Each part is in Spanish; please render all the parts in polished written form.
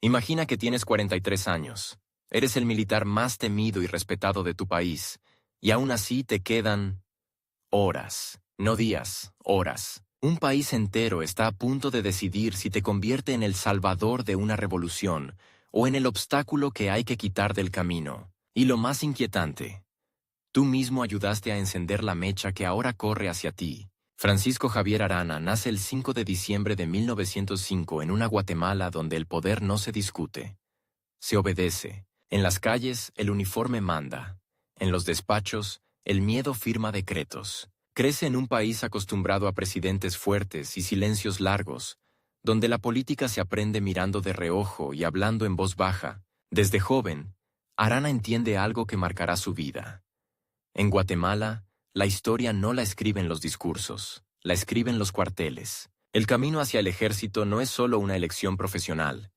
Imagina que tienes 43 años. Eres el militar más temido y respetado de tu país, y aún así te quedan horas, no días, horas. Un país entero está a punto de decidir si te convierte en el salvador de una revolución o en el obstáculo que hay que quitar del camino. Y lo más inquietante, tú mismo ayudaste a encender la mecha que ahora corre hacia ti. Francisco Javier Arana nace el 5 de diciembre de 1905 en una Guatemala donde el poder no se discute. Se obedece. En las calles, el uniforme manda. En los despachos, el miedo firma decretos. Crece en un país acostumbrado a presidentes fuertes y silencios largos, donde la política se aprende mirando de reojo y hablando en voz baja. Desde joven, Arana entiende algo que marcará su vida. En Guatemala, la historia no la escriben los discursos, la escriben los cuarteles. El camino hacia el ejército no es solo una elección profesional,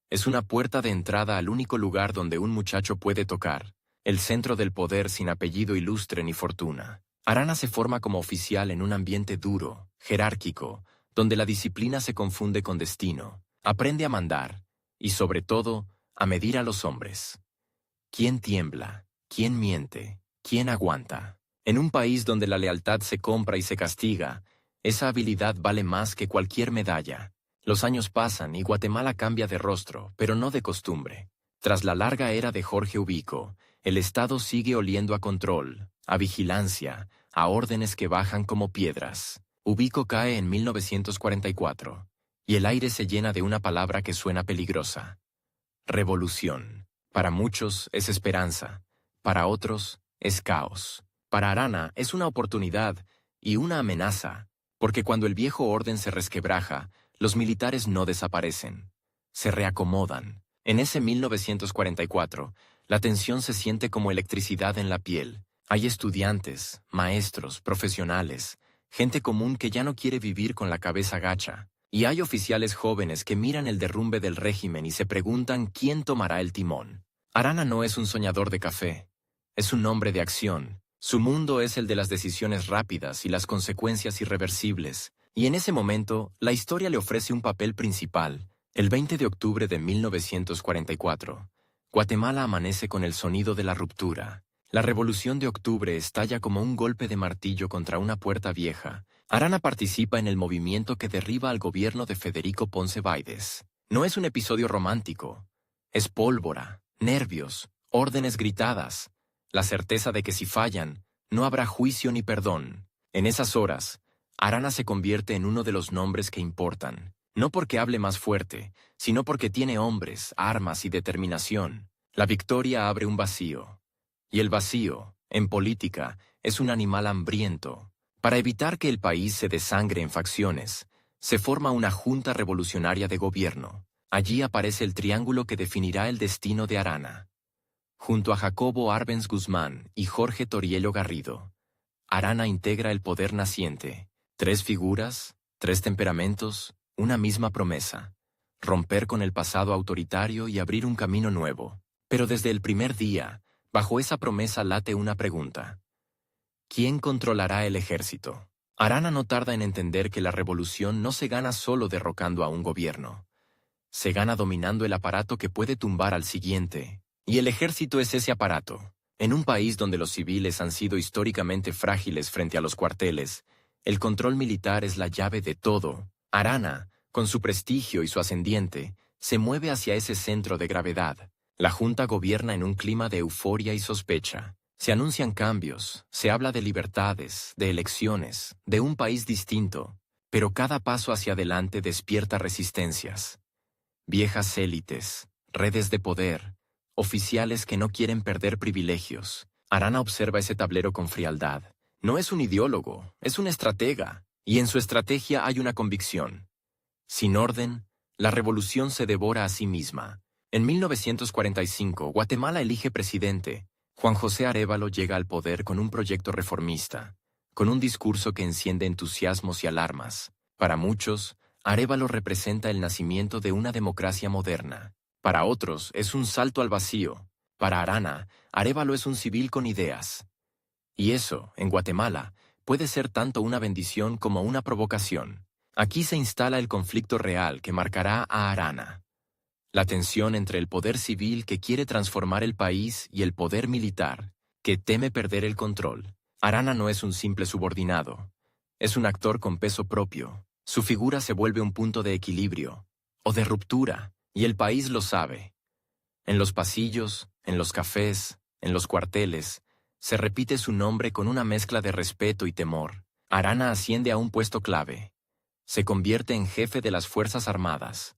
es una puerta de entrada al único lugar donde un muchacho puede tocar, el centro del poder sin apellido ilustre ni fortuna. Arana se forma como oficial en un ambiente duro, jerárquico, donde la disciplina se confunde con destino. Aprende a mandar, y sobre todo, a medir a los hombres. ¿Quién tiembla? ¿Quién miente? ¿Quién aguanta? En un país donde la lealtad se compra y se castiga, esa habilidad vale más que cualquier medalla. Los años pasan y Guatemala cambia de rostro, pero no de costumbre. Tras la larga era de Jorge Ubico, el Estado sigue oliendo a control, a vigilancia, a órdenes que bajan como piedras. Ubico cae en 1944, y el aire se llena de una palabra que suena peligrosa. Revolución. Para muchos es esperanza, para otros es caos. Para Arana es una oportunidad y una amenaza, porque cuando el viejo orden se resquebraja, los militares no desaparecen, se reacomodan. En ese 1944, la tensión se siente como electricidad en la piel. Hay estudiantes, maestros, profesionales, gente común que ya no quiere vivir con la cabeza gacha. Y hay oficiales jóvenes que miran el derrumbe del régimen y se preguntan quién tomará el timón. Arana no es un soñador de café, es un hombre de acción. Su mundo es el de las decisiones rápidas y las consecuencias irreversibles. Y en ese momento, la historia le ofrece un papel principal. El 20 de octubre de 1944, Guatemala amanece con el sonido de la ruptura. La Revolución de Octubre estalla como un golpe de martillo contra una puerta vieja. Arana participa en el movimiento que derriba al gobierno de Federico Ponce Báidez. No es un episodio romántico. Es pólvora, nervios, órdenes gritadas, la certeza de que si fallan, no habrá juicio ni perdón. En esas horas, Arana se convierte en uno de los nombres que importan, no porque hable más fuerte, sino porque tiene hombres, armas y determinación. La victoria abre un vacío. Y el vacío, en política, es un animal hambriento. Para evitar que el país se desangre en facciones, se forma una junta revolucionaria de gobierno. Allí aparece el triángulo que definirá el destino de Arana. Junto a Jacobo Arbenz Guzmán y Jorge Toriello Garrido, Arana integra el poder naciente. 3 figuras, 3 temperamentos, una misma promesa: romper con el pasado autoritario y abrir un camino nuevo. Pero desde el primer día, bajo esa promesa late una pregunta: ¿quién controlará el ejército? Arana no tarda en entender que la revolución no se gana solo derrocando a un gobierno. Se gana dominando el aparato que puede tumbar al siguiente. Y el ejército es ese aparato. En un país donde los civiles han sido históricamente frágiles frente a los cuarteles, el control militar es la llave de todo. Arana, con su prestigio y su ascendiente, se mueve hacia ese centro de gravedad. La Junta gobierna en un clima de euforia y sospecha. Se anuncian cambios, se habla de libertades, de elecciones, de un país distinto, pero cada paso hacia adelante despierta resistencias. Viejas élites, redes de poder, oficiales que no quieren perder privilegios. Arana observa ese tablero con frialdad. No es un ideólogo, es un estratega, y en su estrategia hay una convicción. Sin orden, la revolución se devora a sí misma. En 1945, Guatemala elige presidente. Juan José Arévalo llega al poder con un proyecto reformista, con un discurso que enciende entusiasmos y alarmas. Para muchos, Arévalo representa el nacimiento de una democracia moderna. Para otros, es un salto al vacío. Para Arana, Arévalo es un civil con ideas. Y eso, en Guatemala, puede ser tanto una bendición como una provocación. Aquí se instala el conflicto real que marcará a Arana. La tensión entre el poder civil que quiere transformar el país y el poder militar, que teme perder el control. Arana no es un simple subordinado. Es un actor con peso propio. Su figura se vuelve un punto de equilibrio, o de ruptura, y el país lo sabe. En los pasillos, en los cafés, en los cuarteles, se repite su nombre con una mezcla de respeto y temor. Arana asciende a un puesto clave. Se convierte en jefe de las Fuerzas Armadas.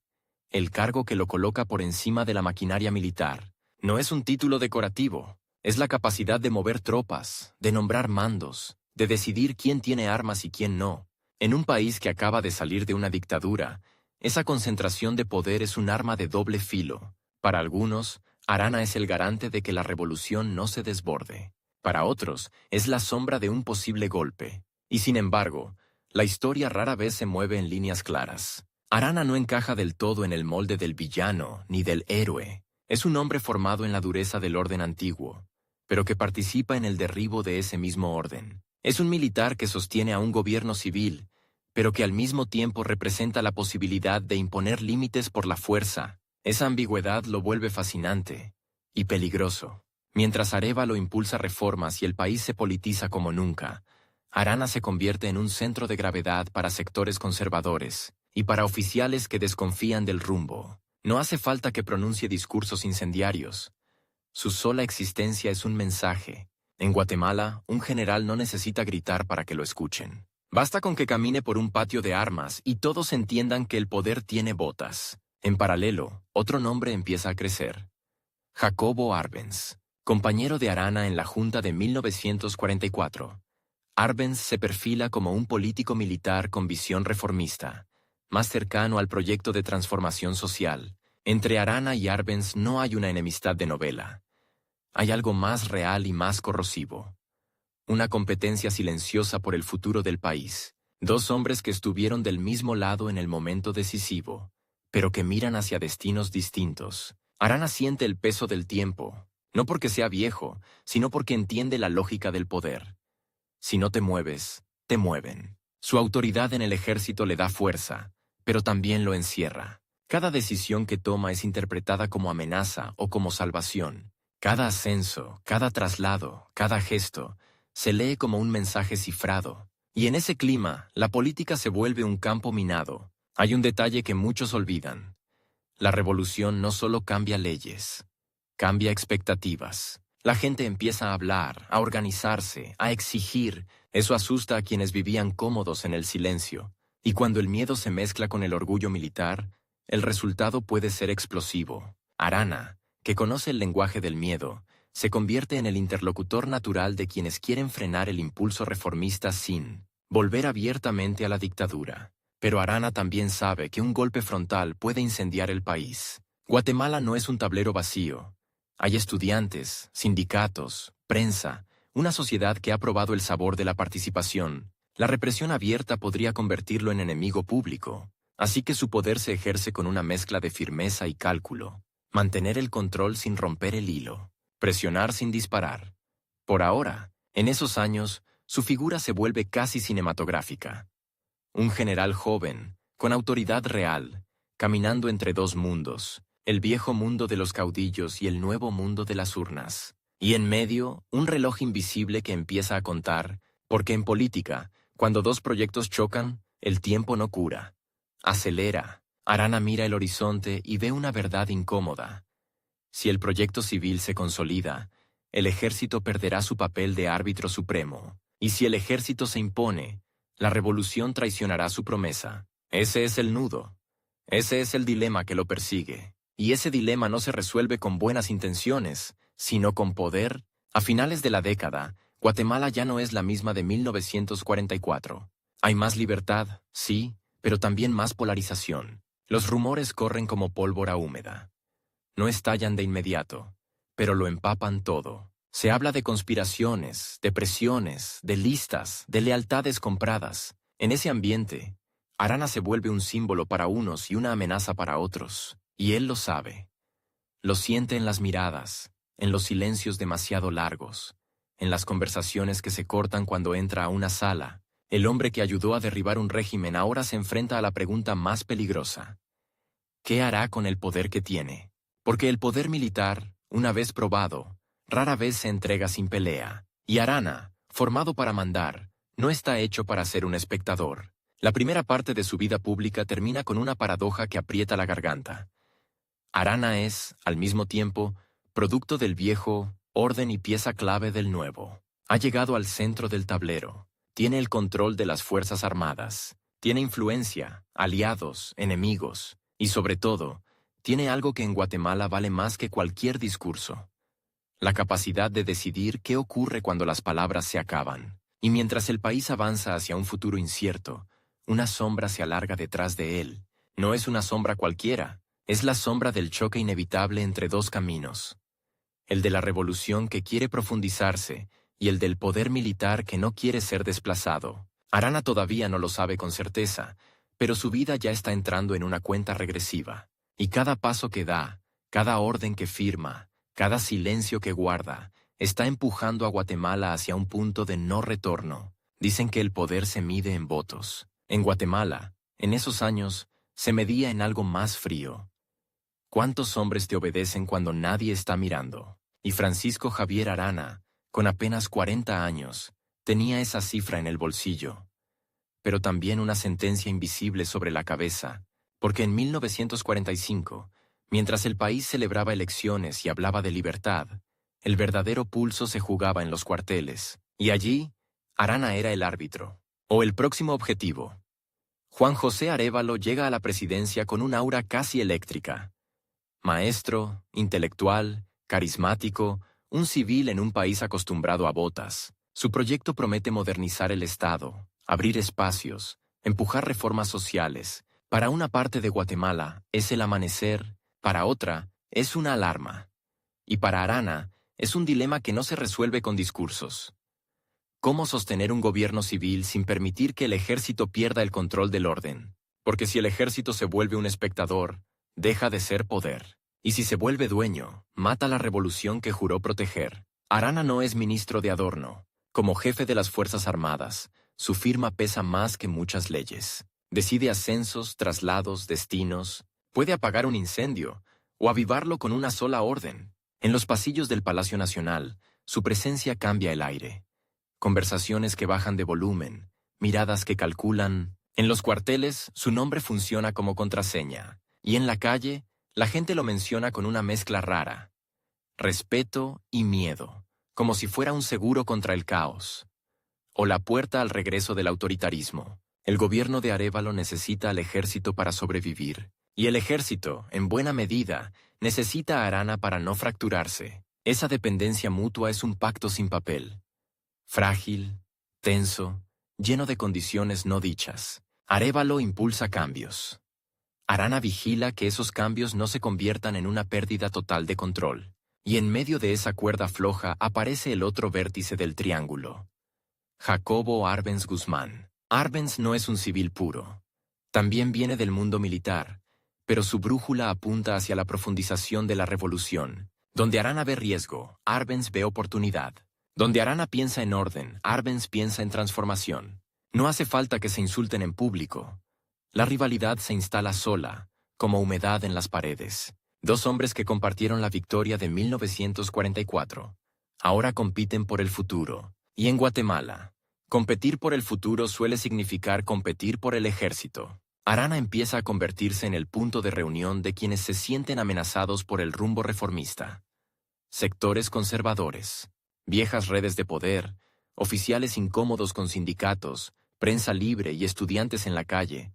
El cargo que lo coloca por encima de la maquinaria militar. No es un título decorativo, es la capacidad de mover tropas, de nombrar mandos, de decidir quién tiene armas y quién no. En un país que acaba de salir de una dictadura, esa concentración de poder es un arma de doble filo. Para algunos, Arana es el garante de que la revolución no se desborde. Para otros, es la sombra de un posible golpe. Y sin embargo, la historia rara vez se mueve en líneas claras. Arana no encaja del todo en el molde del villano ni del héroe. Es un hombre formado en la dureza del orden antiguo, pero que participa en el derribo de ese mismo orden. Es un militar que sostiene a un gobierno civil, pero que al mismo tiempo representa la posibilidad de imponer límites por la fuerza. Esa ambigüedad lo vuelve fascinante y peligroso. Mientras Arévalo impulsa reformas y el país se politiza como nunca, Arana se convierte en un centro de gravedad para sectores conservadores y para oficiales que desconfían del rumbo. No hace falta que pronuncie discursos incendiarios. Su sola existencia es un mensaje. En Guatemala, un general no necesita gritar para que lo escuchen. Basta con que camine por un patio de armas y todos entiendan que el poder tiene botas. En paralelo, otro nombre empieza a crecer. Jacobo Arbenz, compañero de Arana en la Junta de 1944. Arbenz se perfila como un político militar con visión reformista, más cercano al proyecto de transformación social. Entre Arana y Arbenz no hay una enemistad de novela. Hay algo más real y más corrosivo. Una competencia silenciosa por el futuro del país. Dos hombres que estuvieron del mismo lado en el momento decisivo, pero que miran hacia destinos distintos. Arana siente el peso del tiempo, no porque sea viejo, sino porque entiende la lógica del poder. Si no te mueves, te mueven. Su autoridad en el ejército le da fuerza, pero también lo encierra. Cada decisión que toma es interpretada como amenaza o como salvación. Cada ascenso, cada traslado, cada gesto, se lee como un mensaje cifrado. Y en ese clima, la política se vuelve un campo minado. Hay un detalle que muchos olvidan. La revolución no solo cambia leyes, cambia expectativas. La gente empieza a hablar, a organizarse, a exigir. Eso asusta a quienes vivían cómodos en el silencio. Y cuando el miedo se mezcla con el orgullo militar, el resultado puede ser explosivo. Arana, que conoce el lenguaje del miedo, se convierte en el interlocutor natural de quienes quieren frenar el impulso reformista sin volver abiertamente a la dictadura. Pero Arana también sabe que un golpe frontal puede incendiar el país. Guatemala no es un tablero vacío. Hay estudiantes, sindicatos, prensa, una sociedad que ha probado el sabor de la participación. La represión abierta podría convertirlo en enemigo público, así que su poder se ejerce con una mezcla de firmeza y cálculo. Mantener el control sin romper el hilo. Presionar sin disparar. Por ahora, en esos años, su figura se vuelve casi cinematográfica. Un general joven, con autoridad real, caminando entre dos mundos, el viejo mundo de los caudillos y el nuevo mundo de las urnas. Y en medio, un reloj invisible que empieza a contar, porque en política, cuando dos proyectos chocan, el tiempo no cura. Acelera. Arana mira el horizonte y ve una verdad incómoda. Si el proyecto civil se consolida, el ejército perderá su papel de árbitro supremo. Y si el ejército se impone, la revolución traicionará su promesa. Ese es el nudo. Ese es el dilema que lo persigue. Y ese dilema no se resuelve con buenas intenciones, sino con poder. A finales de la década, Guatemala ya no es la misma de 1944. Hay más libertad, sí, pero también más polarización. Los rumores corren como pólvora húmeda. No estallan de inmediato, pero lo empapan todo. Se habla de conspiraciones, de presiones, de listas, de lealtades compradas. En ese ambiente, Arana se vuelve un símbolo para unos y una amenaza para otros. Y él lo sabe. Lo siente en las miradas, en los silencios demasiado largos, en las conversaciones que se cortan cuando entra a una sala. El hombre que ayudó a derribar un régimen ahora se enfrenta a la pregunta más peligrosa. ¿Qué hará con el poder que tiene? Porque el poder militar, una vez probado, rara vez se entrega sin pelea. Y Arana, formado para mandar, no está hecho para ser un espectador. La primera parte de su vida pública termina con una paradoja que aprieta la garganta. Arana es, al mismo tiempo, producto del viejo orden y pieza clave del nuevo. Ha llegado al centro del tablero. Tiene el control de las Fuerzas Armadas. Tiene influencia, aliados, enemigos. Y sobre todo, tiene algo que en Guatemala vale más que cualquier discurso: la capacidad de decidir qué ocurre cuando las palabras se acaban. Y mientras el país avanza hacia un futuro incierto, una sombra se alarga detrás de él. No es una sombra cualquiera, es la sombra del choque inevitable entre dos caminos: el de la revolución que quiere profundizarse y el del poder militar que no quiere ser desplazado. Arana todavía no lo sabe con certeza, pero su vida ya está entrando en una cuenta regresiva. Y cada paso que da, cada orden que firma, cada silencio que guarda, está empujando a Guatemala hacia un punto de no retorno. Dicen que el poder se mide en votos. En Guatemala, en esos años, se medía en algo más frío. ¿Cuántos hombres te obedecen cuando nadie está mirando? Y Francisco Javier Arana, con apenas 40 años, tenía esa cifra en el bolsillo. Pero también una sentencia invisible sobre la cabeza, porque en 1945, mientras el país celebraba elecciones y hablaba de libertad, el verdadero pulso se jugaba en los cuarteles, y allí, Arana era el árbitro, o el próximo objetivo. Juan José Arévalo llega a la presidencia con un aura casi eléctrica. Maestro, intelectual, carismático, un civil en un país acostumbrado a botas. Su proyecto promete modernizar el Estado, abrir espacios, empujar reformas sociales. Para una parte de Guatemala es el amanecer, para otra es una alarma. Y para Arana es un dilema que no se resuelve con discursos. ¿Cómo sostener un gobierno civil sin permitir que el ejército pierda el control del orden? Porque si el ejército se vuelve un espectador, deja de ser poder. Y si se vuelve dueño, mata la revolución que juró proteger. Arana no es ministro de adorno. Como jefe de las Fuerzas Armadas, su firma pesa más que muchas leyes. Decide ascensos, traslados, destinos. Puede apagar un incendio o avivarlo con una sola orden. En los pasillos del Palacio Nacional, su presencia cambia el aire. Conversaciones que bajan de volumen, miradas que calculan. En los cuarteles, su nombre funciona como contraseña. Y en la calle, la gente lo menciona con una mezcla rara: respeto y miedo, como si fuera un seguro contra el caos. O la puerta al regreso del autoritarismo. El gobierno de Arévalo necesita al ejército para sobrevivir. Y el ejército, en buena medida, necesita a Arana para no fracturarse. Esa dependencia mutua es un pacto sin papel. Frágil, tenso, lleno de condiciones no dichas. Arévalo impulsa cambios. Arana vigila que esos cambios no se conviertan en una pérdida total de control. Y en medio de esa cuerda floja aparece el otro vértice del triángulo: Jacobo Arbenz Guzmán. Arbenz no es un civil puro. También viene del mundo militar, pero su brújula apunta hacia la profundización de la revolución. Donde Arana ve riesgo, Arbenz ve oportunidad. Donde Arana piensa en orden, Arbenz piensa en transformación. No hace falta que se insulten en público. La rivalidad se instala sola, como humedad en las paredes. Dos hombres que compartieron la victoria de 1944. Ahora compiten por el futuro. Y en Guatemala, competir por el futuro suele significar competir por el ejército. Arana empieza a convertirse en el punto de reunión de quienes se sienten amenazados por el rumbo reformista. Sectores conservadores, viejas redes de poder, oficiales incómodos con sindicatos, prensa libre y estudiantes en la calle.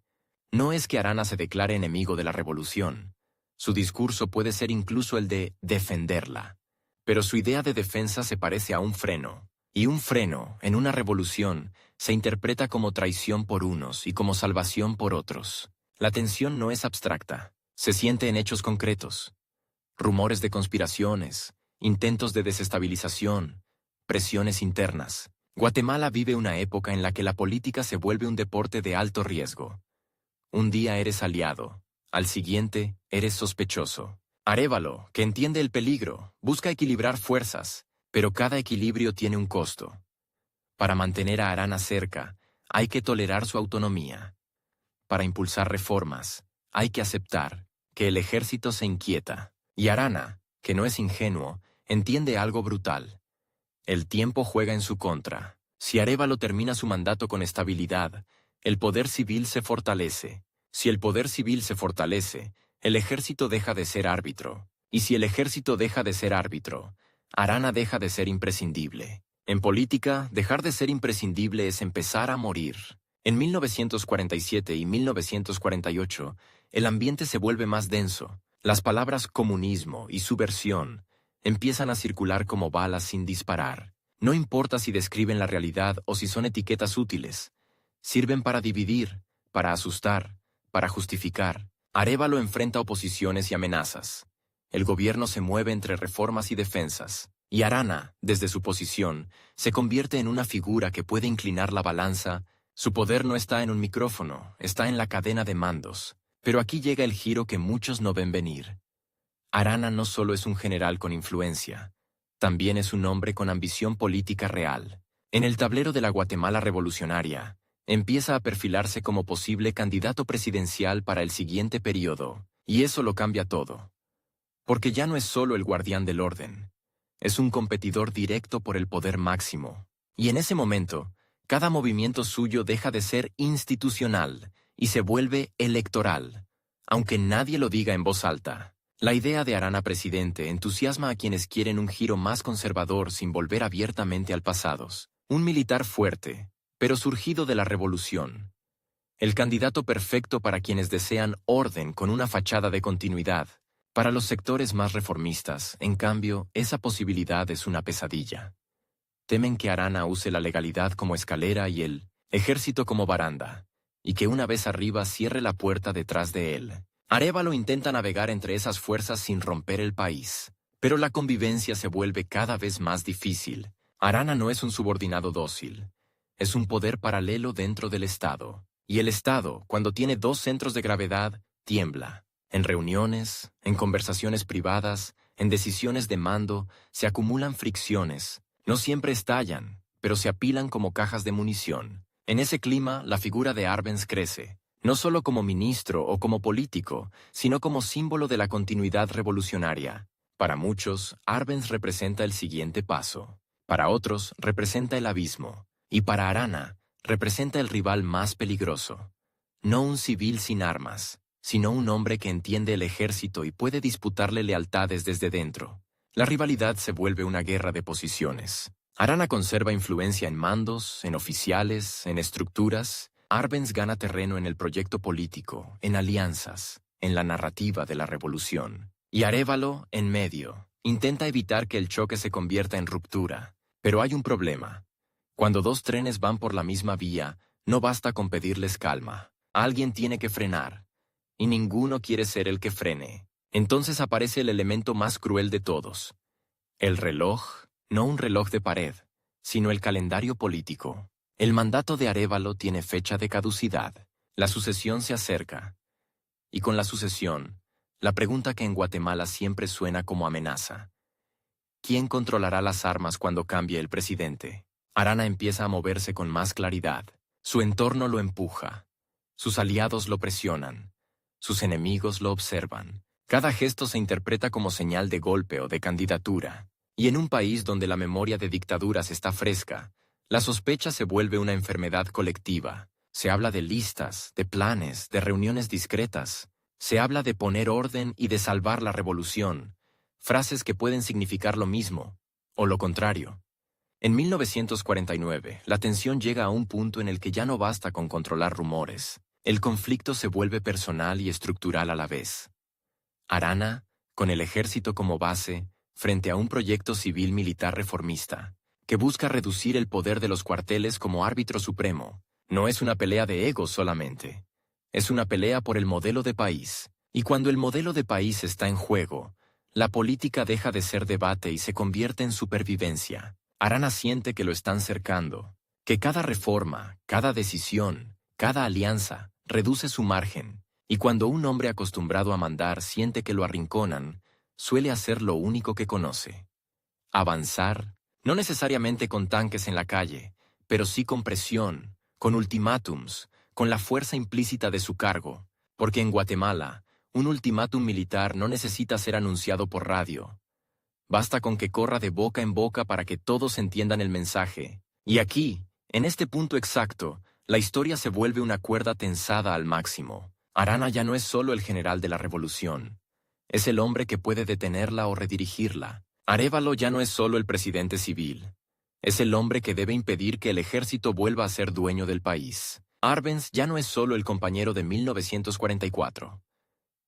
No es que Arana se declare enemigo de la revolución. Su discurso puede ser incluso el de defenderla. Pero su idea de defensa se parece a un freno. Y un freno, en una revolución, se interpreta como traición por unos y como salvación por otros. La tensión no es abstracta. Se siente en hechos concretos. Rumores de conspiraciones, intentos de desestabilización, presiones internas. Guatemala vive una época en la que la política se vuelve un deporte de alto riesgo. Un día eres aliado, al siguiente eres sospechoso. Arévalo, que entiende el peligro, busca equilibrar fuerzas, pero cada equilibrio tiene un costo. Para mantener a Arana cerca, hay que tolerar su autonomía. Para impulsar reformas, hay que aceptar que el ejército se inquieta. Y Arana, que no es ingenuo, entiende algo brutal. El tiempo juega en su contra. Si Arévalo termina su mandato con estabilidad, el poder civil se fortalece. Si el poder civil se fortalece, el ejército deja de ser árbitro. Y si el ejército deja de ser árbitro, Arana deja de ser imprescindible. En política, dejar de ser imprescindible es empezar a morir. En 1947 y 1948, el ambiente se vuelve más denso. Las palabras comunismo y subversión empiezan a circular como balas sin disparar. No importa si describen la realidad o si son etiquetas útiles. Sirven para dividir, para asustar, para justificar. Arévalo enfrenta oposiciones y amenazas. El gobierno se mueve entre reformas y defensas. Y Arana, desde su posición, se convierte en una figura que puede inclinar la balanza. Su poder no está en un micrófono, está en la cadena de mandos. Pero aquí llega el giro que muchos no ven venir. Arana no solo es un general con influencia, también es un hombre con ambición política real. En el tablero de la Guatemala revolucionaria, empieza a perfilarse como posible candidato presidencial para el siguiente periodo, y eso lo cambia todo. Porque ya no es solo el guardián del orden, es un competidor directo por el poder máximo. Y en ese momento, cada movimiento suyo deja de ser institucional y se vuelve electoral, aunque nadie lo diga en voz alta. La idea de Arana presidente entusiasma a quienes quieren un giro más conservador sin volver abiertamente al pasado. Un militar fuerte, pero surgido de la revolución. El candidato perfecto para quienes desean orden con una fachada de continuidad. Para los sectores más reformistas, en cambio, esa posibilidad es una pesadilla. Temen que Arana use la legalidad como escalera y el ejército como baranda, y que una vez arriba cierre la puerta detrás de él. Arévalo intenta navegar entre esas fuerzas sin romper el país, pero la convivencia se vuelve cada vez más difícil. Arana no es un subordinado dócil, es un poder paralelo dentro del Estado. Y el Estado, cuando tiene dos centros de gravedad, tiembla. En reuniones, en conversaciones privadas, en decisiones de mando, se acumulan fricciones. No siempre estallan, pero se apilan como cajas de munición. En ese clima, la figura de Arbenz crece. No solo como ministro o como político, sino como símbolo de la continuidad revolucionaria. Para muchos, Arbenz representa el siguiente paso. Para otros, representa el abismo. Y para Arana, representa el rival más peligroso. No un civil sin armas, sino un hombre que entiende el ejército y puede disputarle lealtades desde dentro. La rivalidad se vuelve una guerra de posiciones. Arana conserva influencia en mandos, en oficiales, en estructuras. Arbenz gana terreno en el proyecto político, en alianzas, en la narrativa de la revolución. Y Arévalo, en medio, intenta evitar que el choque se convierta en ruptura. Pero hay un problema. Cuando dos trenes van por la misma vía, no basta con pedirles calma. Alguien tiene que frenar. Y ninguno quiere ser el que frene. Entonces aparece el elemento más cruel de todos. El reloj, no un reloj de pared, sino el calendario político. El mandato de Arévalo tiene fecha de caducidad. La sucesión se acerca. Y con la sucesión, la pregunta que en Guatemala siempre suena como amenaza. ¿Quién controlará las armas cuando cambie el presidente? Arana empieza a moverse con más claridad. Su entorno lo empuja. Sus aliados lo presionan. Sus enemigos lo observan. Cada gesto se interpreta como señal de golpe o de candidatura. Y en un país donde la memoria de dictaduras está fresca, la sospecha se vuelve una enfermedad colectiva. Se habla de listas, de planes, de reuniones discretas. Se habla de poner orden y de salvar la revolución. Frases que pueden significar lo mismo, o lo contrario. En 1949, la tensión llega a un punto en el que ya no basta con controlar rumores. El conflicto se vuelve personal y estructural a la vez. Arana, con el ejército como base, frente a un proyecto civil-militar reformista, que busca reducir el poder de los cuarteles como árbitro supremo. No es una pelea de egos solamente. Es una pelea por el modelo de país. Y cuando el modelo de país está en juego, la política deja de ser debate y se convierte en supervivencia. Arana siente que lo están cercando, que cada reforma, cada decisión, cada alianza reduce su margen, y cuando un hombre acostumbrado a mandar siente que lo arrinconan, suele hacer lo único que conoce. Avanzar, no necesariamente con tanques en la calle, pero sí con presión, con ultimátums, con la fuerza implícita de su cargo, porque en Guatemala, Un ultimátum militar no necesita ser anunciado por radio. Basta con que corra de boca en boca para que todos entiendan el mensaje. Y aquí, en este punto exacto, la historia se vuelve una cuerda tensada al máximo. Arana ya no es solo el general de la revolución. Es el hombre que puede detenerla o redirigirla. Arévalo ya no es solo el presidente civil. Es el hombre que debe impedir que el ejército vuelva a ser dueño del país. Arbenz ya no es solo el compañero de 1944.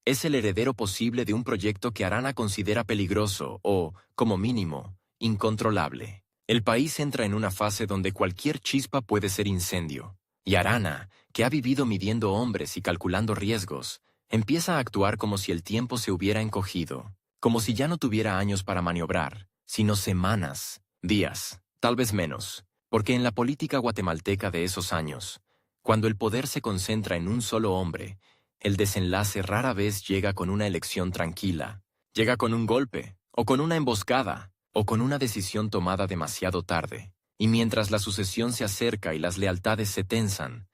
Es el heredero posible de un proyecto que Arana considera peligroso o, como mínimo, incontrolable. El país entra en una fase donde cualquier chispa puede ser incendio. Y Arana, que ha vivido midiendo hombres y calculando riesgos, empieza a actuar como si el tiempo se hubiera encogido, como si ya no tuviera años para maniobrar, sino semanas, días, tal vez menos, porque en la política guatemalteca de esos años, cuando el poder se concentra en un solo hombre, el desenlace rara vez llega con una elección tranquila, llega con un golpe, o con una emboscada, o con una decisión tomada demasiado tarde. Y mientras la sucesión se acerca y las lealtades se tensan,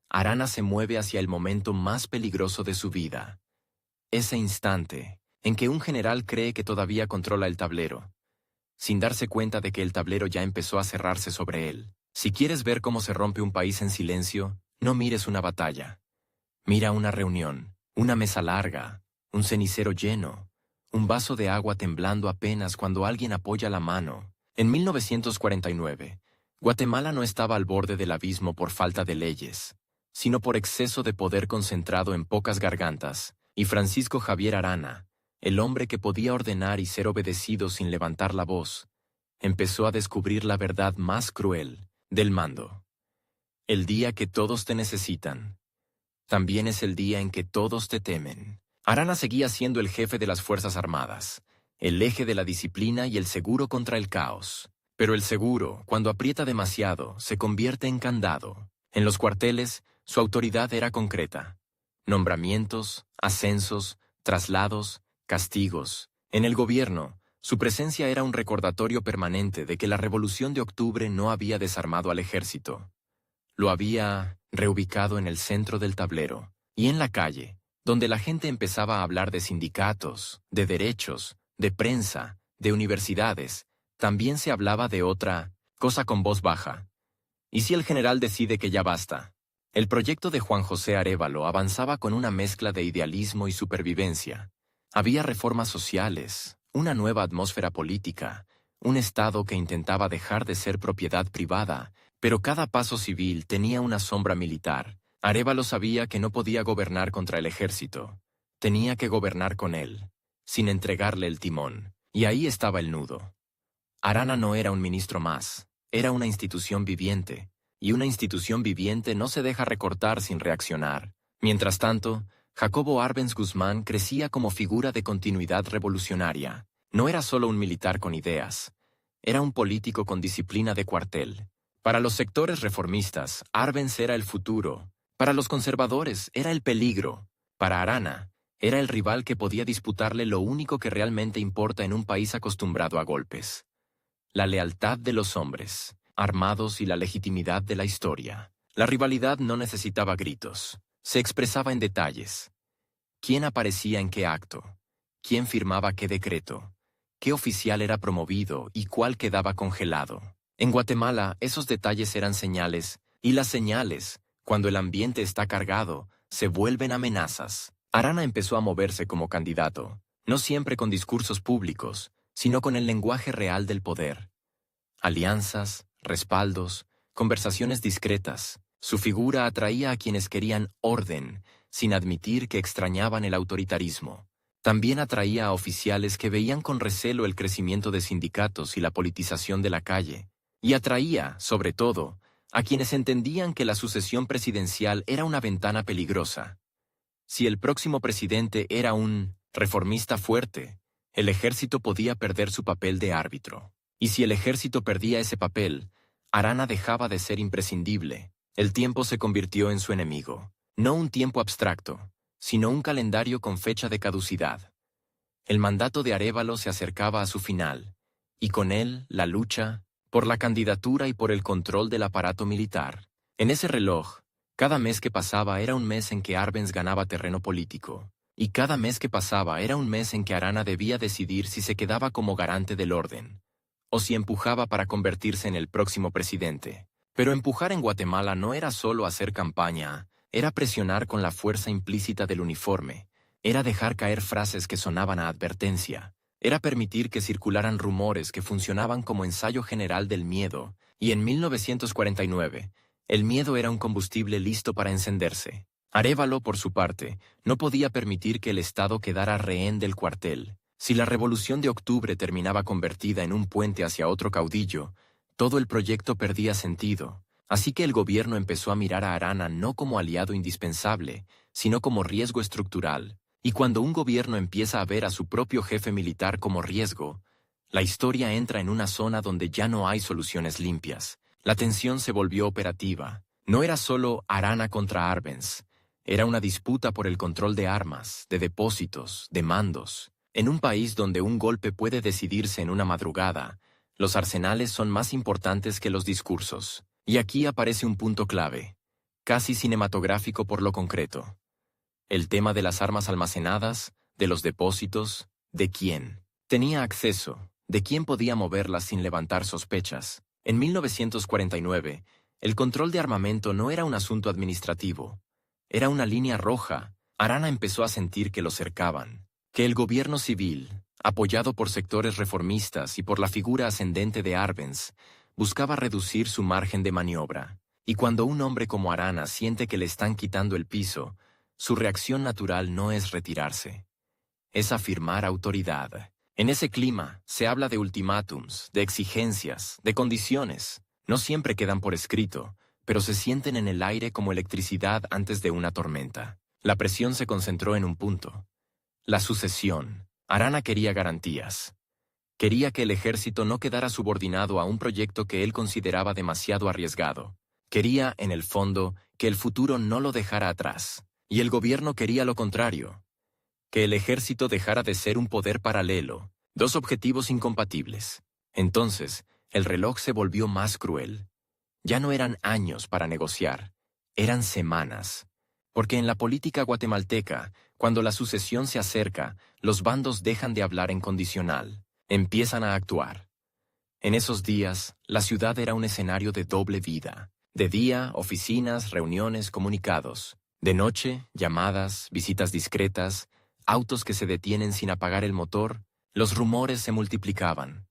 Arana se mueve hacia el momento más peligroso de su vida. Ese instante en que un general cree que todavía controla el tablero, sin darse cuenta de que el tablero ya empezó a cerrarse sobre él. Si quieres ver cómo se rompe un país en silencio, no mires una batalla. Mira una reunión, una mesa larga, un cenicero lleno, un vaso de agua temblando apenas cuando alguien apoya la mano. En 1949, Guatemala no estaba al borde del abismo por falta de leyes, sino por exceso de poder concentrado en pocas gargantas, y Francisco Javier Arana, el hombre que podía ordenar y ser obedecido sin levantar la voz, empezó a descubrir la verdad más cruel del mando. El día que todos te necesitan, también es el día en que todos te temen. Arana seguía siendo el jefe de las Fuerzas Armadas, el eje de la disciplina y el seguro contra el caos. Pero el seguro, cuando aprieta demasiado, se convierte en candado. En los cuarteles, su autoridad era concreta. Nombramientos, ascensos, traslados, castigos. En el gobierno, su presencia era un recordatorio permanente de que la Revolución de Octubre no había desarmado al ejército. Lo había reubicado en el centro del tablero, y en la calle, donde la gente empezaba a hablar de sindicatos, de derechos, de prensa, de universidades, también se hablaba de otra cosa con voz baja. ¿Y si el general decide que ya basta? El proyecto de Juan José Arévalo avanzaba con una mezcla de idealismo y supervivencia. Había reformas sociales, una nueva atmósfera política, un Estado que intentaba dejar de ser propiedad privada, pero cada paso civil tenía una sombra militar. Arévalo sabía que no podía gobernar contra el ejército. Tenía que gobernar con él, sin entregarle el timón. Y ahí estaba el nudo. Arana no era un ministro más, era una institución viviente, y una institución viviente no se deja recortar sin reaccionar. Mientras tanto, Jacobo Arbenz Guzmán crecía como figura de continuidad revolucionaria. No era solo un militar con ideas, era un político con disciplina de cuartel. Para los sectores reformistas, Arbenz era el futuro. Para los conservadores, era el peligro. Para Arana, era el rival que podía disputarle lo único que realmente importa en un país acostumbrado a golpes: la lealtad de los hombres armados y la legitimidad de la historia. La rivalidad no necesitaba gritos, se expresaba en detalles. ¿Quién aparecía en qué acto? ¿Quién firmaba qué decreto? ¿Qué oficial era promovido y cuál quedaba congelado? En Guatemala, esos detalles eran señales, y las señales, cuando el ambiente está cargado, se vuelven amenazas. Arana empezó a moverse como candidato, no siempre con discursos públicos, sino con el lenguaje real del poder. Alianzas, respaldos, conversaciones discretas. Su figura atraía a quienes querían orden, sin admitir que extrañaban el autoritarismo. También atraía a oficiales que veían con recelo el crecimiento de sindicatos y la politización de la calle. Y atraía, sobre todo, a quienes entendían que la sucesión presidencial era una ventana peligrosa. Si el próximo presidente era un reformista fuerte, el ejército podía perder su papel de árbitro. Y si el ejército perdía ese papel, Arana dejaba de ser imprescindible. El tiempo se convirtió en su enemigo. No un tiempo abstracto, sino un calendario con fecha de caducidad. El mandato de Arévalo se acercaba a su final, y con él la lucha por la candidatura y por el control del aparato militar. En ese reloj, cada mes que pasaba era un mes en que Arbenz ganaba terreno político. y cada mes que pasaba era un mes en que Arana debía decidir si se quedaba como garante del orden, o si empujaba para convertirse en el próximo presidente. Pero empujar en Guatemala no era solo hacer campaña, era presionar con la fuerza implícita del uniforme, era dejar caer frases que sonaban a advertencia, era permitir que circularan rumores que funcionaban como ensayo general del miedo, y en 1949, el miedo era un combustible listo para encenderse. Arévalo, por su parte, no podía permitir que el Estado quedara rehén del cuartel. Si la Revolución de Octubre terminaba convertida en un puente hacia otro caudillo, todo el proyecto perdía sentido. Así que el gobierno empezó a mirar a Arana no como aliado indispensable, sino como riesgo estructural. Y cuando un gobierno empieza a ver a su propio jefe militar como riesgo, la historia entra en una zona donde ya no hay soluciones limpias. La tensión se volvió operativa. No era solo Arana contra Arbenz. Era una disputa por el control de armas, de depósitos, de mandos. En un país donde un golpe puede decidirse en una madrugada, los arsenales son más importantes que los discursos. Y aquí aparece un punto clave, casi cinematográfico por lo concreto. El tema de las armas almacenadas, de los depósitos, de quién tenía acceso, de quién podía moverlas sin levantar sospechas. En 1949, el control de armamento no era un asunto administrativo. Era una línea roja. Arana empezó a sentir que lo cercaban, que el gobierno civil, apoyado por sectores reformistas y por la figura ascendente de Arbenz, buscaba reducir su margen de maniobra. Y cuando un hombre como Arana siente que le están quitando el piso, su reacción natural no es retirarse. Es afirmar autoridad. En ese clima se habla de ultimátums, de exigencias, de condiciones. No siempre quedan por escrito, pero se sienten en el aire como electricidad antes de una tormenta. La presión se concentró en un punto: la sucesión. Arana quería garantías. Quería que el ejército no quedara subordinado a un proyecto que él consideraba demasiado arriesgado. Quería, en el fondo, que el futuro no lo dejara atrás. Y el gobierno quería lo contrario: que el ejército dejara de ser un poder paralelo, dos objetivos incompatibles. Entonces, el reloj se volvió más cruel. Ya no eran años para negociar, eran semanas. Porque en la política guatemalteca, cuando la sucesión se acerca, los bandos dejan de hablar en condicional, empiezan a actuar. En esos días, la ciudad era un escenario de doble vida. De día, oficinas, reuniones, comunicados. De noche, llamadas, visitas discretas, autos que se detienen sin apagar el motor. Los rumores se multiplicaban.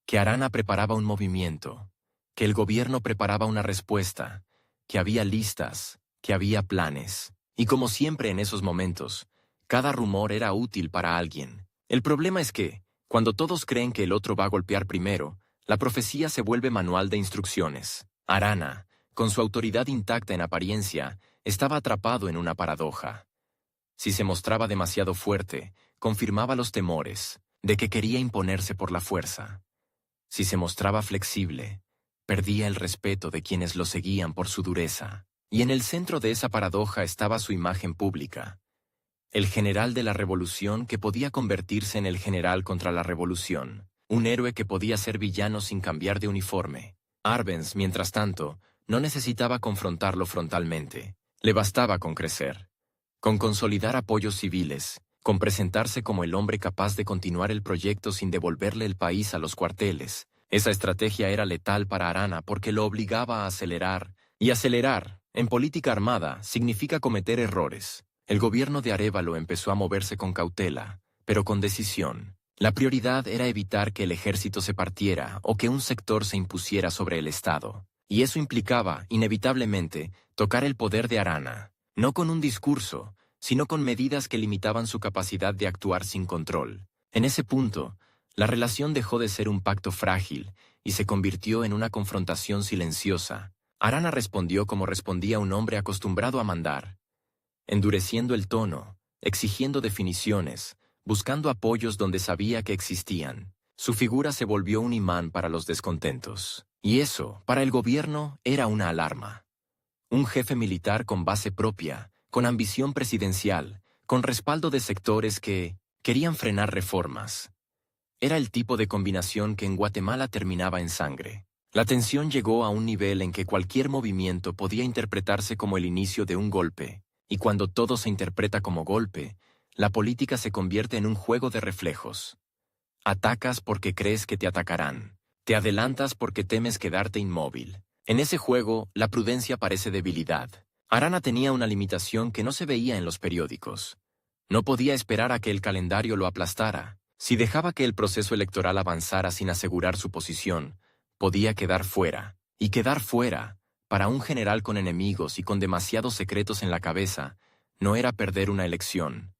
Que Arana preparaba un movimiento, que el gobierno preparaba una respuesta, que había listas, que había planes. Y como siempre en esos momentos, cada rumor era útil para alguien. El problema es que, cuando todos creen que el otro va a golpear primero, la profecía se vuelve manual de instrucciones. Arana, con su autoridad intacta en apariencia, estaba atrapado en una paradoja. Si se mostraba demasiado fuerte, confirmaba los temores de que quería imponerse por la fuerza. Si se mostraba flexible, perdía el respeto de quienes lo seguían por su dureza. Y en el centro de esa paradoja estaba su imagen pública. El general de la revolución que podía convertirse en el general contra la revolución. Un héroe que podía ser villano sin cambiar de uniforme. Arbenz, mientras tanto, no necesitaba confrontarlo frontalmente. Le bastaba con crecer, con consolidar apoyos civiles, con presentarse como el hombre capaz de continuar el proyecto sin devolverle el país a los cuarteles. Esa estrategia era letal para Arana porque lo obligaba a acelerar, y acelerar, en política armada, significa cometer errores. El gobierno de Arévalo empezó a moverse con cautela, pero con decisión. La prioridad era evitar que el ejército se partiera o que un sector se impusiera sobre el Estado. Y eso implicaba, inevitablemente, tocar el poder de Arana, no con un discurso, sino con medidas que limitaban su capacidad de actuar sin control. En ese punto, la relación dejó de ser un pacto frágil y se convirtió en una confrontación silenciosa. Arana respondió como respondía un hombre acostumbrado a mandar, endureciendo el tono, exigiendo definiciones, buscando apoyos donde sabía que existían. Su figura se volvió un imán para los descontentos. Y eso, para el gobierno, era una alarma. Un jefe militar con base propia, con ambición presidencial, con respaldo de sectores que querían frenar reformas. Era el tipo de combinación que en Guatemala terminaba en sangre. La tensión llegó a un nivel en que cualquier movimiento podía interpretarse como el inicio de un golpe, y cuando todo se interpreta como golpe, la política se convierte en un juego de reflejos. Atacas porque crees que te atacarán. Te adelantas porque temes quedarte inmóvil. En ese juego, la prudencia parece debilidad. Arana tenía una limitación que no se veía en los periódicos. No podía esperar a que el calendario lo aplastara. Si dejaba que el proceso electoral avanzara sin asegurar su posición, podía quedar fuera. Y quedar fuera, para un general con enemigos y con demasiados secretos en la cabeza, no era perder una elección.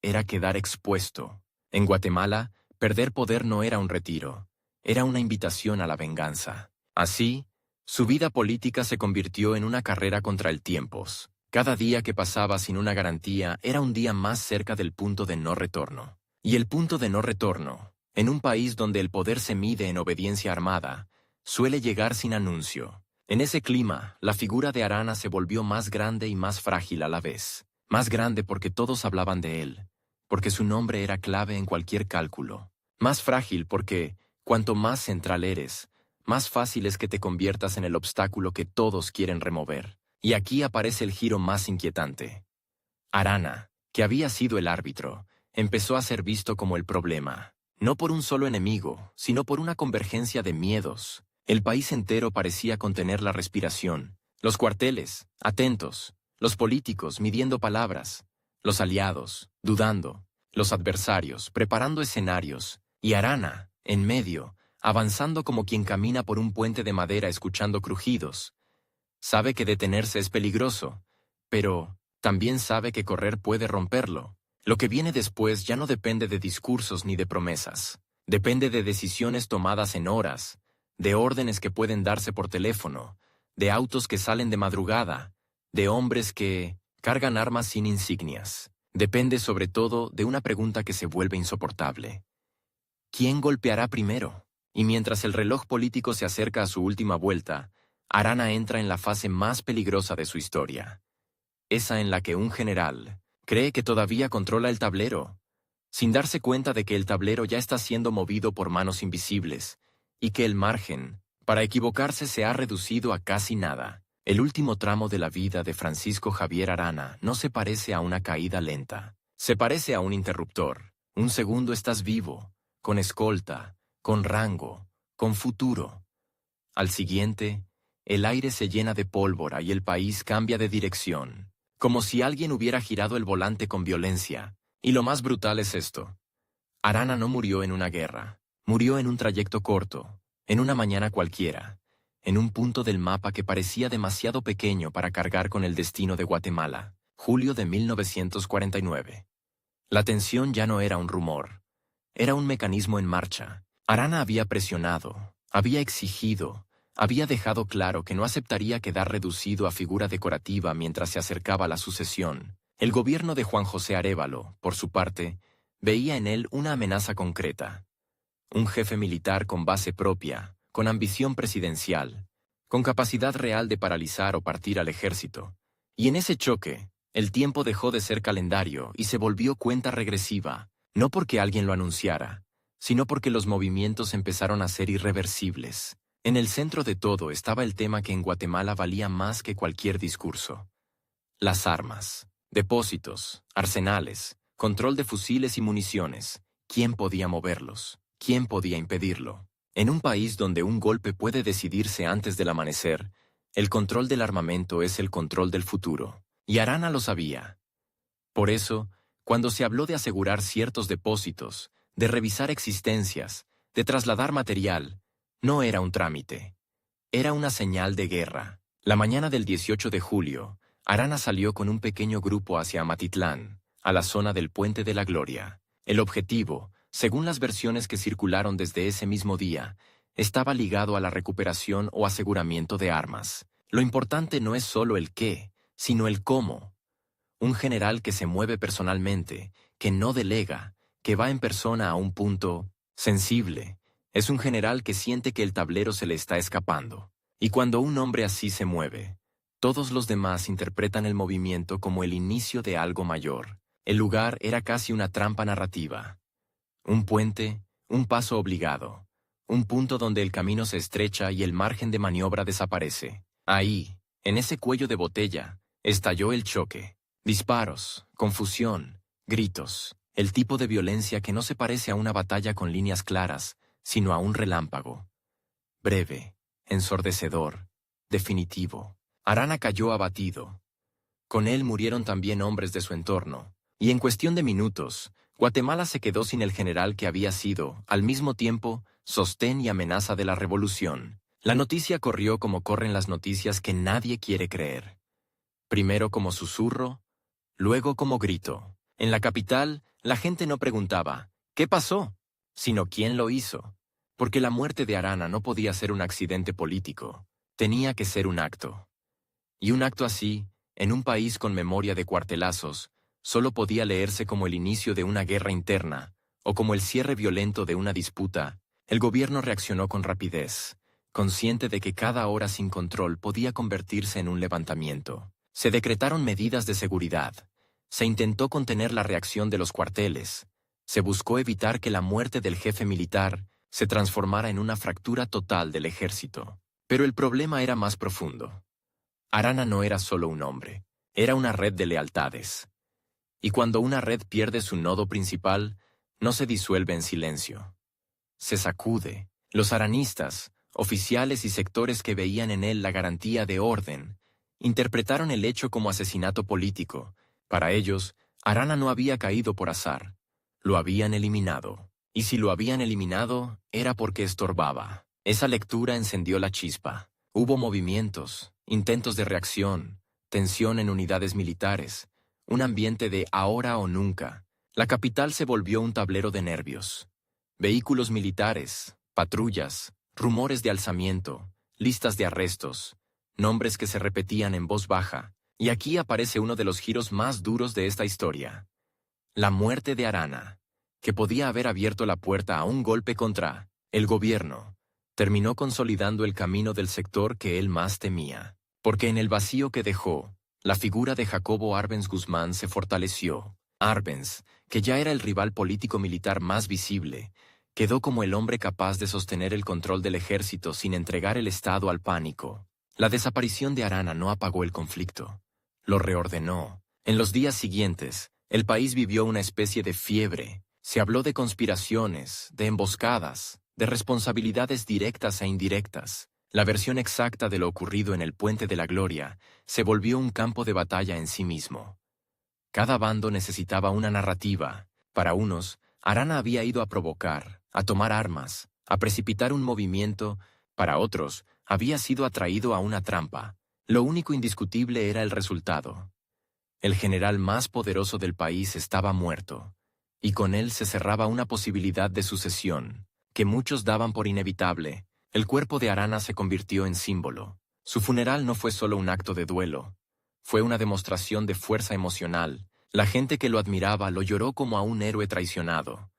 Era quedar expuesto. En Guatemala, perder poder no era un retiro. Era una invitación a la venganza. Así, su vida política se convirtió en una carrera contra el tiempo. Cada día que pasaba sin una garantía era un día más cerca del punto de no retorno. Y el punto de no retorno, en un país donde el poder se mide en obediencia armada, suele llegar sin anuncio. En ese clima, la figura de Arana se volvió más grande y más frágil a la vez. Más grande porque todos hablaban de él, porque su nombre era clave en cualquier cálculo. Más frágil porque, cuanto más central eres, más fácil es que te conviertas en el obstáculo que todos quieren remover. Y aquí aparece el giro más inquietante. Arana, que había sido el árbitro, empezó a ser visto como el problema. No por un solo enemigo, sino por una convergencia de miedos. El país entero parecía contener la respiración. Los cuarteles, atentos. Los políticos, midiendo palabras. Los aliados, dudando. Los adversarios, preparando escenarios. Y Arana, en medio, avanzando como quien camina por un puente de madera escuchando crujidos. Sabe que detenerse es peligroso, pero también sabe que correr puede romperlo. Lo que viene después ya no depende de discursos ni de promesas. Depende de decisiones tomadas en horas, de órdenes que pueden darse por teléfono, de autos que salen de madrugada, de hombres que cargan armas sin insignias. Depende sobre todo de una pregunta que se vuelve insoportable. ¿Quién golpeará primero? Y mientras el reloj político se acerca a su última vuelta, Arana entra en la fase más peligrosa de su historia. Esa en la que un general cree que todavía controla el tablero, sin darse cuenta de que el tablero ya está siendo movido por manos invisibles, y que el margen para equivocarse se ha reducido a casi nada. El último tramo de la vida de Francisco Javier Arana no se parece a una caída lenta. Se parece a un interruptor. Un segundo estás vivo, con escolta, con rango, con futuro. Al siguiente, el aire se llena de pólvora y el país cambia de dirección, como si alguien hubiera girado el volante con violencia. Y lo más brutal es esto. Arana no murió en una guerra, murió en un trayecto corto, en una mañana cualquiera, en un punto del mapa que parecía demasiado pequeño para cargar con el destino de Guatemala, julio de 1949. La tensión ya no era un rumor, era un mecanismo en marcha. Arana había presionado, había exigido, había dejado claro que no aceptaría quedar reducido a figura decorativa mientras se acercaba la sucesión. El gobierno de Juan José Arévalo, por su parte, veía en él una amenaza concreta. Un jefe militar con base propia, con ambición presidencial, con capacidad real de paralizar o partir al ejército. Y en ese choque, el tiempo dejó de ser calendario y se volvió cuenta regresiva, no porque alguien lo anunciara, sino porque los movimientos empezaron a ser irreversibles. En el centro de todo estaba el tema que en Guatemala valía más que cualquier discurso. Las armas, depósitos, arsenales, control de fusiles y municiones. ¿Quién podía moverlos? ¿Quién podía impedirlo? En un país donde un golpe puede decidirse antes del amanecer, el control del armamento es el control del futuro. Y Arana lo sabía. Por eso, cuando se habló de asegurar ciertos depósitos, de revisar existencias, de trasladar material, no era un trámite. Era una señal de guerra. La mañana del 18 de julio, Arana salió con un pequeño grupo hacia Amatitlán, a la zona del Puente de la Gloria. El objetivo, según las versiones que circularon desde ese mismo día, estaba ligado a la recuperación o aseguramiento de armas. Lo importante no es solo el qué, sino el cómo. Un general que se mueve personalmente, que no delega, que va en persona a un punto sensible, es un general que siente que el tablero se le está escapando. Y cuando un hombre así se mueve, todos los demás interpretan el movimiento como el inicio de algo mayor. El lugar era casi una trampa narrativa. Un puente, un paso obligado, un punto donde el camino se estrecha y el margen de maniobra desaparece. Ahí, en ese cuello de botella, estalló el choque. Disparos, confusión, Gritos, el tipo de violencia que no se parece a una batalla con líneas claras, sino a un relámpago. Breve, ensordecedor, definitivo. Arana cayó abatido. Con él murieron también hombres de su entorno, y en cuestión de minutos, Guatemala se quedó sin el general que había sido, al mismo tiempo, sostén y amenaza de la revolución. La noticia corrió como corren las noticias que nadie quiere creer. Primero como susurro, luego como grito. En la capital, la gente no preguntaba, ¿qué pasó?, sino quién lo hizo. Porque la muerte de Arana no podía ser un accidente político, tenía que ser un acto. Y un acto así, en un país con memoria de cuartelazos, solo podía leerse como el inicio de una guerra interna, o como el cierre violento de una disputa. El gobierno reaccionó con rapidez, consciente de que cada hora sin control podía convertirse en un levantamiento. Se decretaron medidas de seguridad. Se intentó contener la reacción de los cuarteles. Se buscó evitar que la muerte del jefe militar se transformara en una fractura total del ejército. Pero el problema era más profundo. Arana no era solo un hombre, era una red de lealtades. Y cuando una red pierde su nodo principal, no se disuelve en silencio. Se sacude. Los aranistas, oficiales y sectores que veían en él la garantía de orden, interpretaron el hecho como asesinato político. Para ellos, Arana no había caído por azar. Lo habían eliminado. Y si lo habían eliminado, era porque estorbaba. Esa lectura encendió la chispa. Hubo movimientos, intentos de reacción, tensión en unidades militares, un ambiente de ahora o nunca. La capital se volvió un tablero de nervios. Vehículos militares, patrullas, rumores de alzamiento, listas de arrestos, nombres que se repetían en voz baja. Y aquí aparece uno de los giros más duros de esta historia. La muerte de Arana, que podía haber abierto la puerta a un golpe contra el gobierno, terminó consolidando el camino del sector que él más temía. Porque en el vacío que dejó, la figura de Jacobo Arbenz Guzmán se fortaleció. Arbenz, que ya era el rival político-militar más visible, quedó como el hombre capaz de sostener el control del ejército sin entregar el Estado al pánico. La desaparición de Arana no apagó el conflicto, lo reordenó. En los días siguientes, el país vivió una especie de fiebre. Se habló de conspiraciones, de emboscadas, de responsabilidades directas e indirectas. La versión exacta de lo ocurrido en el Puente de la Gloria se volvió un campo de batalla en sí mismo. Cada bando necesitaba una narrativa. Para unos, Arana había ido a provocar, a tomar armas, a precipitar un movimiento. Para otros, había sido atraído a una trampa. Lo único indiscutible era el resultado. El general más poderoso del país estaba muerto, y con él se cerraba una posibilidad de sucesión, que muchos daban por inevitable. El cuerpo de Arana se convirtió en símbolo. Su funeral no fue solo un acto de duelo, fue una demostración de fuerza emocional. La gente que lo admiraba lo lloró como a un héroe traicionado.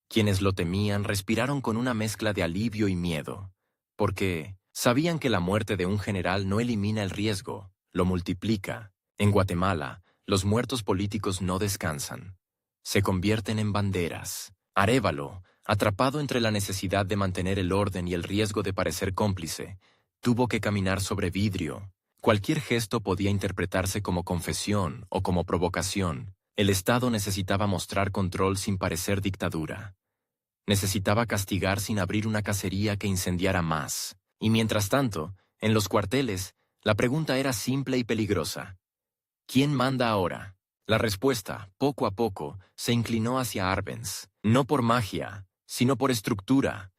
Quienes lo temían respiraron con una mezcla de alivio y miedo, porque sabían que la muerte de un general no elimina el riesgo, lo multiplica. En Guatemala, los muertos políticos no descansan. Se convierten en banderas. Arévalo, atrapado entre la necesidad de mantener el orden y el riesgo de parecer cómplice, tuvo que caminar sobre vidrio. Cualquier gesto podía interpretarse como confesión o como provocación. El Estado necesitaba mostrar control sin parecer dictadura. Necesitaba castigar sin abrir una cacería que incendiara más. Y mientras tanto, en los cuarteles, la pregunta era simple y peligrosa. ¿Quién manda ahora? La respuesta, poco a poco, se inclinó hacia Arbenz, no por magia, sino por estructura.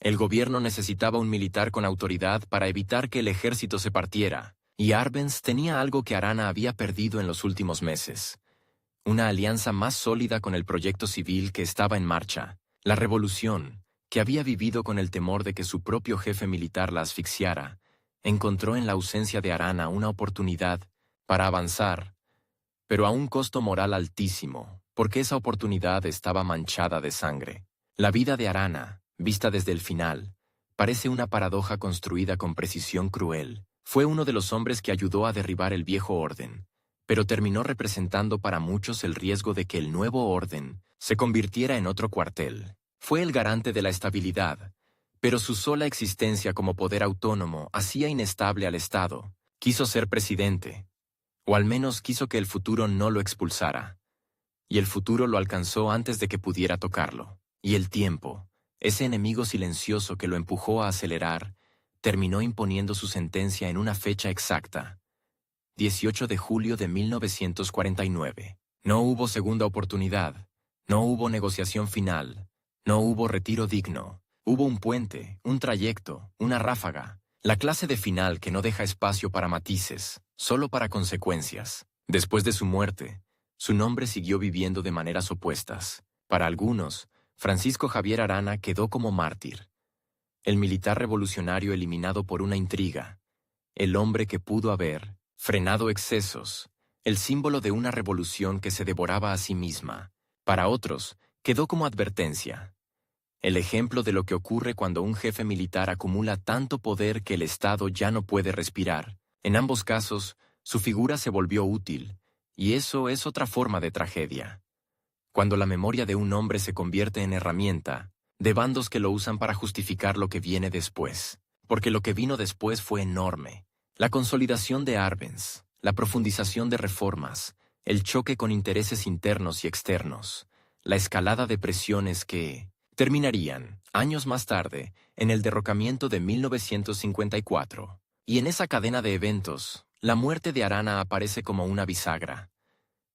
El gobierno necesitaba un militar con autoridad para evitar que el ejército se partiera, y Arbenz tenía algo que Arana había perdido en los últimos meses. Una alianza más sólida con el proyecto civil que estaba en marcha, la revolución, que había vivido con el temor de que su propio jefe militar la asfixiara, encontró en la ausencia de Arana una oportunidad para avanzar, pero a un costo moral altísimo, porque esa oportunidad estaba manchada de sangre. La vida de Arana, vista desde el final, parece una paradoja construida con precisión cruel. Fue uno de los hombres que ayudó a derribar el viejo orden, pero terminó representando para muchos el riesgo de que el nuevo orden se convirtiera en otro cuartel. Fue el garante de la estabilidad, pero su sola existencia como poder autónomo hacía inestable al Estado. Quiso ser presidente, o al menos quiso que el futuro no lo expulsara. y el futuro lo alcanzó antes de que pudiera tocarlo. Y el tiempo, ese enemigo silencioso que lo empujó a acelerar, terminó imponiendo su sentencia en una fecha exacta: 18 de julio de 1949. No hubo segunda oportunidad, no hubo negociación final, no hubo retiro digno. Hubo un puente, un trayecto, una ráfaga, la clase de final que no deja espacio para matices, solo para consecuencias. Después de su muerte, su nombre siguió viviendo de maneras opuestas. Para algunos, Francisco Javier Arana quedó como mártir, el militar revolucionario eliminado por una intriga, el hombre que pudo haber frenado excesos, el símbolo de una revolución que se devoraba a sí misma. Para otros, quedó como advertencia, el ejemplo de lo que ocurre cuando un jefe militar acumula tanto poder que el Estado ya no puede respirar. En ambos casos, su figura se volvió útil, y eso es otra forma de tragedia. Cuando la memoria de un hombre se convierte en herramienta, de bandos que lo usan para justificar lo que viene después. Porque lo que vino después fue enorme. La consolidación de Arbenz, la profundización de reformas, el choque con intereses internos y externos, la escalada de presiones que terminarían, años más tarde, en el derrocamiento de 1954. Y en esa cadena de eventos, la muerte de Arana aparece como una bisagra.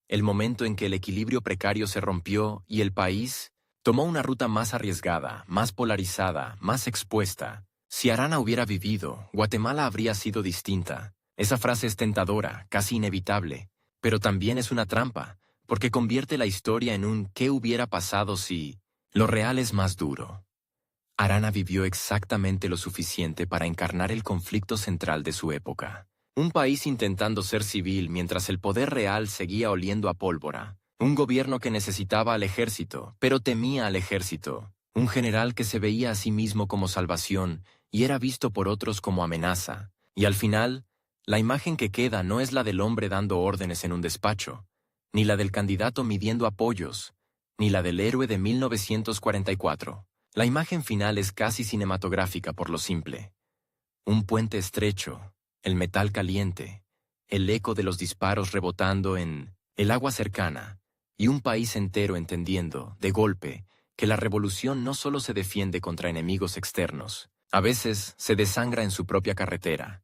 El momento en que el equilibrio precario se rompió y el país tomó una ruta más arriesgada, más polarizada, más expuesta. Si Arana hubiera vivido, Guatemala habría sido distinta. Esa frase es tentadora, casi inevitable, pero también es una trampa, porque convierte la historia en un ¿qué hubiera pasado si? Lo real es más duro. Arana vivió exactamente lo suficiente para encarnar el conflicto central de su época. Un país intentando ser civil mientras el poder real seguía oliendo a pólvora. Un gobierno que necesitaba al ejército, pero temía al ejército. Un general que se veía a sí mismo como salvación y era visto por otros como amenaza. Y al final, la imagen que queda no es la del hombre dando órdenes en un despacho, ni la del candidato midiendo apoyos, ni la del héroe de 1944. La imagen final es casi cinematográfica por lo simple. Un puente estrecho, el metal caliente, el eco de los disparos rebotando en el agua cercana, y un país entero entendiendo, de golpe, que la revolución no solo se defiende contra enemigos externos, a veces se desangra en su propia carretera.